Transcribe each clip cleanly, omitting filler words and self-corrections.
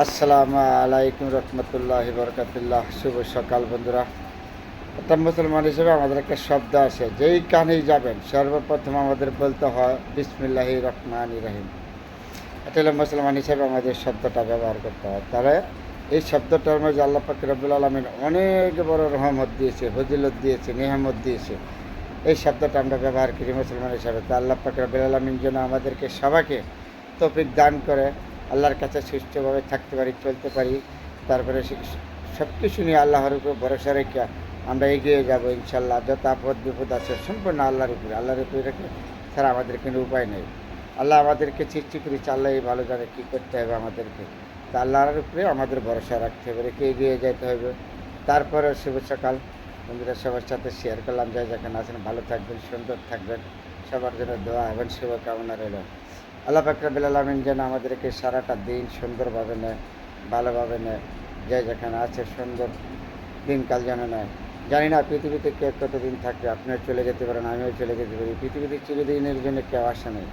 আসসালামু আলাইকুম রহমতুল্লাহি বরকাতুল্লাহ। শুভ সকাল বন্ধুরা। একটা মুসলমান হিসেবে আমাদের একটা শব্দ আছে, যেই কানেই যাবেন সর্বপ্রথম আমাদের বলতে হয় বিসমিল্লাহির রহমানির রহিম। এটা হলো মুসলমান হিসেবে আমাদের শব্দটা ব্যবহার করতে হয়। তাহলে এই শব্দটার মধ্যে আল্লাহ পাক রব্বুল আলামিন অনেক বড় রহমত দিয়েছে, ফজিলত দিয়েছে, নেহামত দিয়েছে। এই শব্দটা আমরা ব্যবহার করি মুসলমান হিসাবে। তো আল্লাহ পাক রব্বুল আলামিন যেন আমাদেরকে সবাইকে তৌফিক দান করে, আল্লাহর কাছে সুষ্ঠুভাবে থাকতে পারি, চলতে পারি। তারপরে সব কিছু নিয়ে আল্লাহর উপর ভরসা রেখে আমরা এগিয়ে যাব ইনশাল্লাহ। যত আপদ বিপদ আছে সম্পূর্ণ আল্লাহর উপরে রেখে ছাড়া আমাদের কোনো উপায় নেই। আল্লাহ আমাদেরকে সৃষ্টি করেছে, আল্লাহ ভালো জানে কী করতে হবে আমাদেরকে। তা আল্লাহর উপরে আমাদের ভরসা রাখতে হবে, রেখে এগিয়ে যেতে হবে। তারপরে শুভ সকাল বন্ধুরা, সবার সাথে শেয়ার করলাম। যাই যেখানে আছেন ভালো থাকবেন, সুন্দর থাকবেন, সবার জন্য দোয়া এবং শুভকামনা রইল। আল্লাহ পাক রব্বুল আলামিন যেন আমাদেরকে সারাটা দিন সুন্দরভাবে নেয়, ভালোভাবে নেয়। যে যেখানে আছে সুন্দর দিনকাল যেন নেয়। জানি না পৃথিবীতে কে কতদিন থাকবে, আপনিও চলে যেতে পারেন, আমিও চলে যেতে পারি। পৃথিবীতে চিরদিনের জন্য কেউ আসে নেই।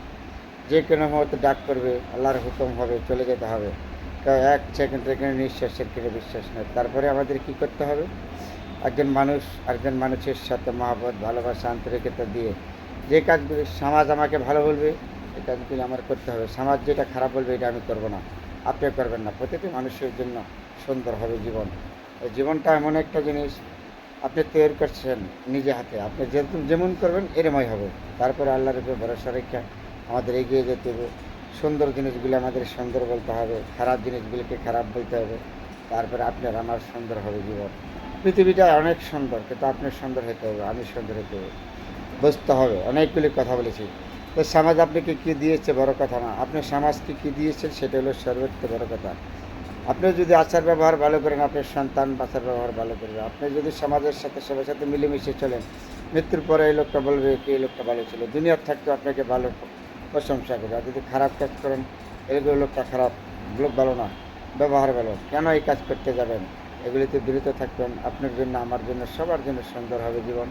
যে কোনো মুহূর্তে ডাক করবে, আল্লাহর হুকুম হবে, চলে যেতে হবে। কেউ এক সেকেন্ডের এখানে নিঃশ্বাসের কিনে বিশ্বাস নেই। তারপরে আমাদের কি করতে হবে? একজন মানুষ আরেকজন মানুষের সাথে মহব্বত, ভালোবাসা, আন্তরিকতা দিয়ে যে কাজগুলি সমাজ আমাকে ভালো বলবে, এই কাজগুলি আমার করতে হবে। সমাজ যেটা খারাপ বলবে এটা আমি করব না, আপনি করবেন না। প্রতিটি মানুষের জন্য সুন্দর হবে জীবন। এই জীবনটা এমন একটা জিনিস আপনি তৈরি করছেন নিজে হাতে। আপনি যেমন করবেন এরমই হবে। তারপরে আল্লাহর উপরে ভরসা রেখে আমাদের এগিয়ে যেতে হবে। সুন্দর জিনিসগুলি আমাদের সুন্দর বলতে হবে, খারাপ জিনিসগুলিকে খারাপ বলতে হবে। তারপরে আপনার আমার সুন্দর হবে জীবন। পৃথিবীটা অনেক সুন্দর, কিন্তু আপনি সুন্দর হতে হবে, আমি সুন্দর হতে হবে, বুঝতে হবে। অনেকগুলি কথা বলেছি। তো সমাজ আপনাকে কী দিয়েছে বড় কথা না, আপনি সমাজকে কী দিয়েছেন সেটা হলো সর্বোচ্চ বড় কথা। আপনি যদি আচার ব্যবহার ভালো করেন, আপনার সন্তান আচার ব্যবহার ভালো করবে। আপনি যদি সমাজের সাথে সবার সাথে মিলেমিশে চলেন, মৃত্যুর পরে এই লোকটা বলবে কি এই লোকটা ভালো ছিল, দুনিয়ার থাকতে আপনাকে ভালো প্রশংসা করবে। আর যদি খারাপ কাজ করেন, এগুলো লোকটা খারাপ, লোক ভালো না, ব্যবহার ভালো, কেন এই কাজ করতে যাবেন? এগুলিতে বিরত থাকবেন। আপনার জন্য, আমার জন্য, সবার জন্য সুন্দর হবে জীবন।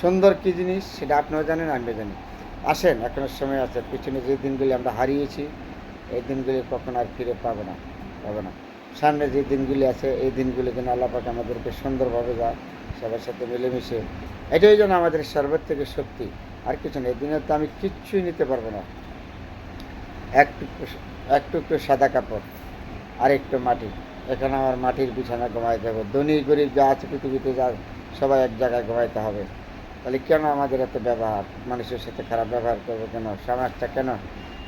সুন্দর কী জিনিস সেটা আপনিও জানেন, আমিও জানি। আসেন, এখনো সময় আছে। পিছনে যে দিনগুলি আমরা হারিয়েছি, এই দিনগুলি কখন আর ফিরে পাবো না। সামনে যে দিনগুলি আছে, এই দিনগুলি যেন আল্লাহ পাক আমাদেরকে সুন্দরভাবে যায়, সবার সাথে মিলেমিশে। এটাই যেন আমাদের সর্বোচ্চ থেকে শক্তি, আর কিছু নেই। দিনে তো আমি কিচ্ছুই নিতে পারবো না। এক টুকরো সাদা কাপড় আর একটু মাটি, এখানে আমার মাটির বিছানা ঘুমাইতে হবে। ধনী গরিব যা আছে পৃথিবীতে, যা সবাই এক জায়গায় ঘুমাইতে হবে। তাহলে কেন আমাদের এত ব্যবহার? মানুষের সাথে খারাপ ব্যবহার করবো কেন? সমাজটা কেন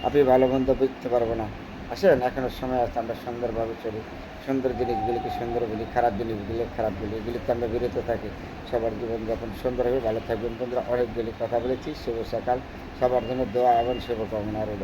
আপনি ভালো মন্দ বুঝতে পারবো না? আসেন, এখনো সময় আছে, আমরা সুন্দরভাবে চলি। সুন্দর জিনিসগুলিকে সুন্দর বলি, খারাপ জিনিসগুলি খারাপ বলি, এগুলিতে আমরা বিরত থাকি। সবার জীবনযাপন সুন্দর হবে। ভালো থাকবেন বন্ধুরা। অনেকগুলি কথা বলেছি। শুভ সকাল, সবার জন্য দোয়া এবং শুভকামনা রইল।